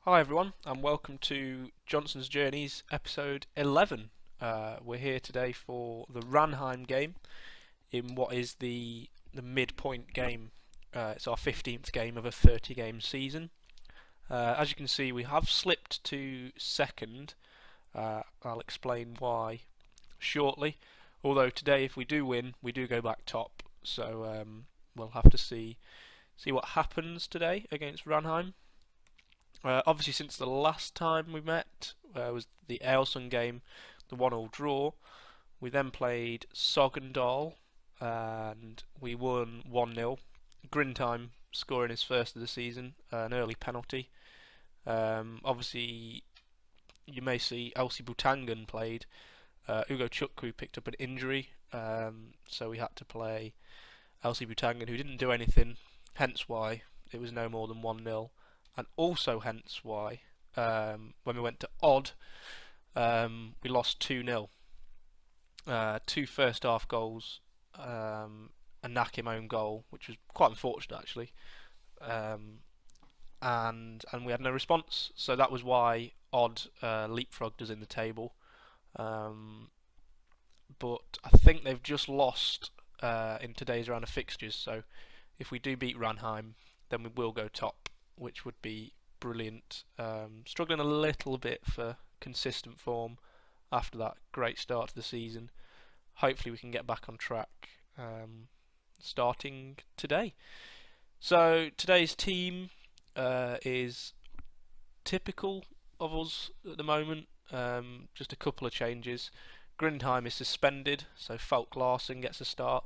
Hi everyone, and welcome to Johnson's Journeys, episode 11. We're here today for the Ranheim game in what is the midpoint game. It's our 15th game of a 30-game season. As you can see, we have slipped to second. I'll explain why shortly. Although today, if we do win, we do go back top. So we'll have to see what happens today against Ranheim. Obviously, since the last time we met was the Ailson game, the 1-1 draw. We then played Sogndal and we won 1-0. Grindheim scoring his first of the season, an early penalty. Obviously, you may see Elsie Butangan played. Ugo Chukwu picked up an injury, so we had to play Elsie Butangan, who didn't do anything, hence why it was no more than 1-0. And also hence why when we went to odd we lost 2-0. Two first half goals, a Nakim own goal, which was quite unfortunate actually, and we had no response, so that was why odd leapfrogged us in the table. But I think they've just lost in today's round of fixtures, so if we do beat Ranheim then we will go top, which would be brilliant. Struggling a little bit for consistent form after that great start to the season. Hopefully we can get back on track starting today. So today's team is typical of us at the moment. Just a couple of changes. Grindheim is suspended, so Falk Larsson gets a start,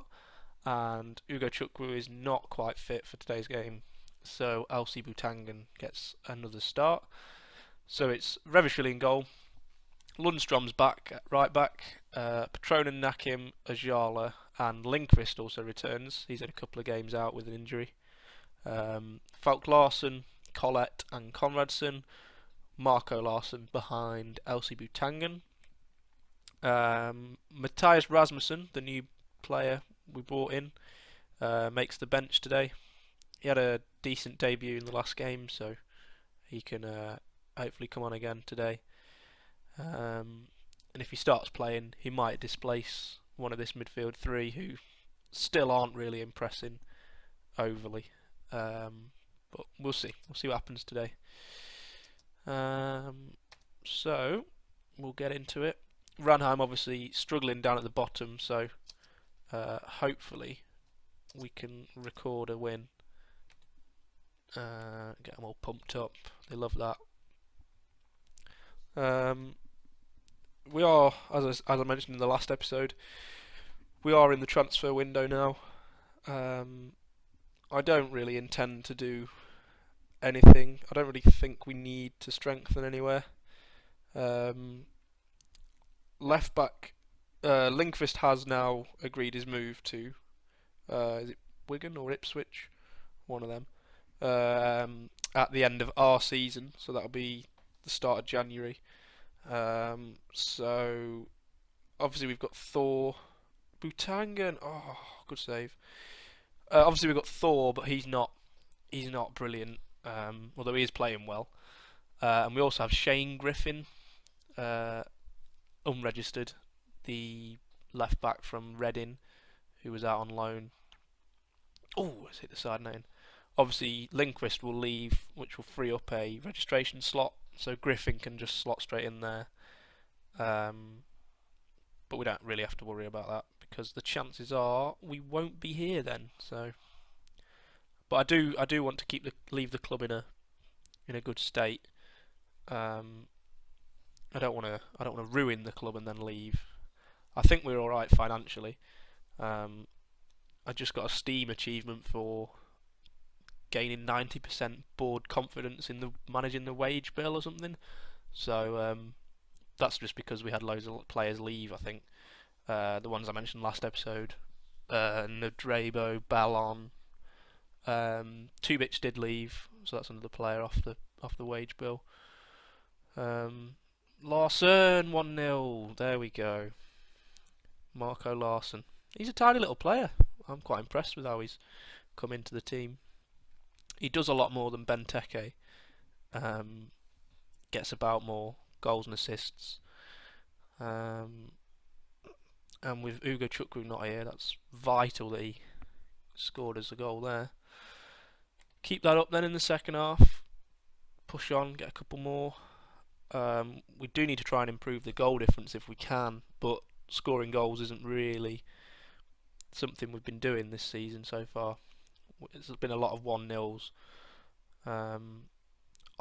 and Ugo Chukwu is not quite fit for today's game, so Elsie Butangan gets another start. So it's Revishvili in goal, Lundstrom's back at right back, Patronen, Nakim, Ajala, and Lindqvist also returns. He's had a couple of games out with an injury. Falk Larsson, Collett, and Conradson. Marco Larsson behind Elsie Butangan. Matthias Rasmussen, the new player we brought in, makes the bench today. He had a decent debut in the last game, so he can hopefully come on again today. And if he starts playing, he might displace one of this midfield three who still aren't really impressing overly. But we'll see. We'll see what happens today. So we'll get into it. Ranheim obviously struggling down at the bottom, so hopefully we can record a win. Get them all pumped up. They love that. We are, as I mentioned in the last episode, we are in the transfer window now. I don't really intend to do anything. I don't really think we need to strengthen anywhere. Left back, Lindqvist has now agreed his move to, is it Wigan or Ipswich? One of them. At the end of our season, so that'll be the start of January. So obviously we've got Thor, Butangan. Oh, good save. Obviously we've got Thor, but he's not brilliant. Although he is playing well. And we also have Shane Griffin, unregistered, the left back from Reading, who was out on loan. Oh, let's hit the side name. Obviously, Lindqvist will leave, which will free up a registration slot, so Griffin can just slot straight in there. But we don't really have to worry about that because the chances are we won't be here then. So, but I do want to leave the club in a good state. I don't want to ruin the club and then leave. I think we're all right financially. I just got a Steam achievement for gaining 90% board confidence in the managing the wage bill or something. So that's just because we had loads of players leave. I think the ones I mentioned last episode, Nadrebo, Ballon, Tubic did leave, so that's another player off the wage bill. Larsson 1-0. There we go. Marco Larsson. He's a tiny little player. I'm quite impressed with how he's come into the team. He does a lot more than Benteke, gets about more goals and assists. And with Ugo Chukwu not here, that's vital that he scored as a goal there. Keep that up then in the second half. Push on, get a couple more. We do need to try and improve the goal difference if we can, but scoring goals isn't really something we've been doing this season so far. There's been a lot of 1-0s.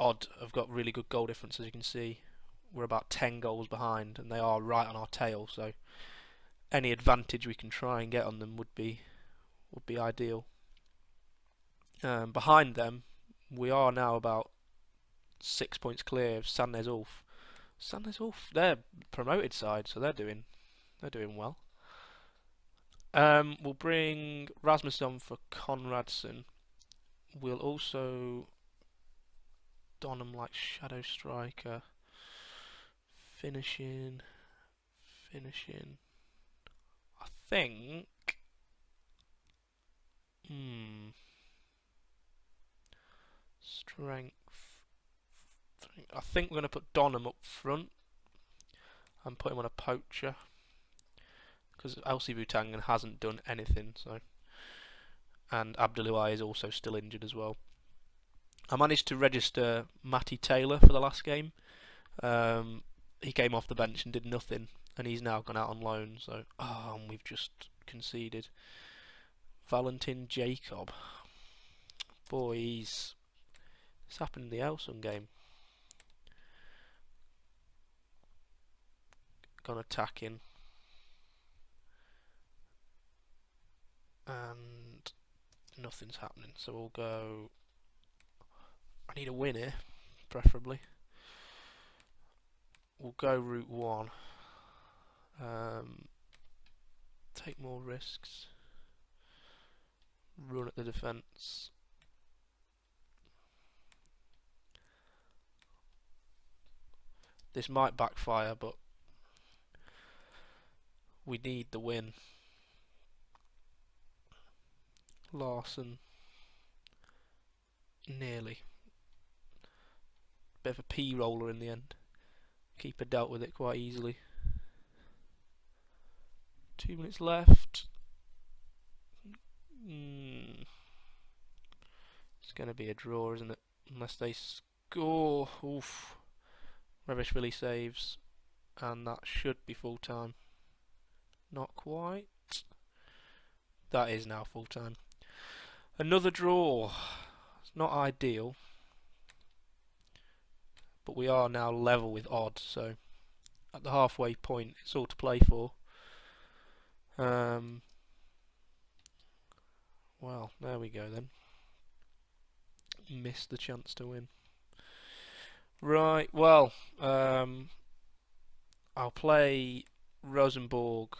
Odd have got really good goal difference, as you can see. We're about 10 goals behind, and they are right on our tail. So any advantage we can try and get on them would be ideal. Behind them, we are now about 6 points clear of Sandnes Ulf. Sandnes Ulf, they're promoted side, so they're doing well. We'll bring Rasmus on for Konradsen. We'll also don him like shadow striker. Finishing. I think. Strength. I think we're going to put Donham up front and put him on a poacher, because Elsie Butangan hasn't done anything. So, and Abdelouai is also still injured as well. I managed to register Matty Taylor for the last game. He came off the bench and did nothing, and he's now gone out on loan. So, and we've just conceded. Valentin Jacob. Boy, it's happened in the Elson game. Gone attacking. And nothing's happening. So we'll go. I need a win here, preferably. We'll go route 1. Take more risks. Run at the defence. This might backfire, but we need the win. Larson. Nearly. Bit of a P-roller in the end. Keeper dealt with it quite easily. 2 minutes left. It's going to be a draw, isn't it? Unless they score. Oof. Revishvili saves. And that should be full time. Not quite. That is now full time. Another draw. It's not ideal. But we are now level with Odd, so at the halfway point it's all to play for. Well, there we go then. Missed the chance to win. Right, well, I'll play Rosenborg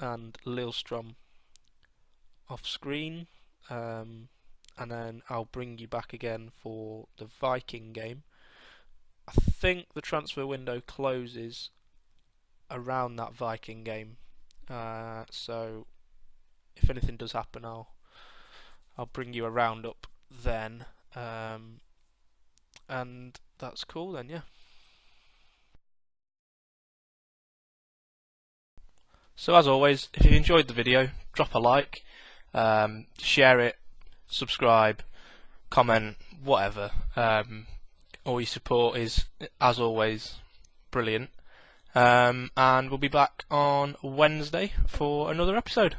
and Lillestrøm off screen, and then I'll bring you back again for the Viking game. I think the transfer window closes around that Viking game, so if anything does happen, I'll bring you a roundup then, and that's cool then, yeah. So as always, if you enjoyed the video, drop a like, share it, subscribe, comment, whatever. All your support is, as always, brilliant. And we'll be back on Wednesday for another episode.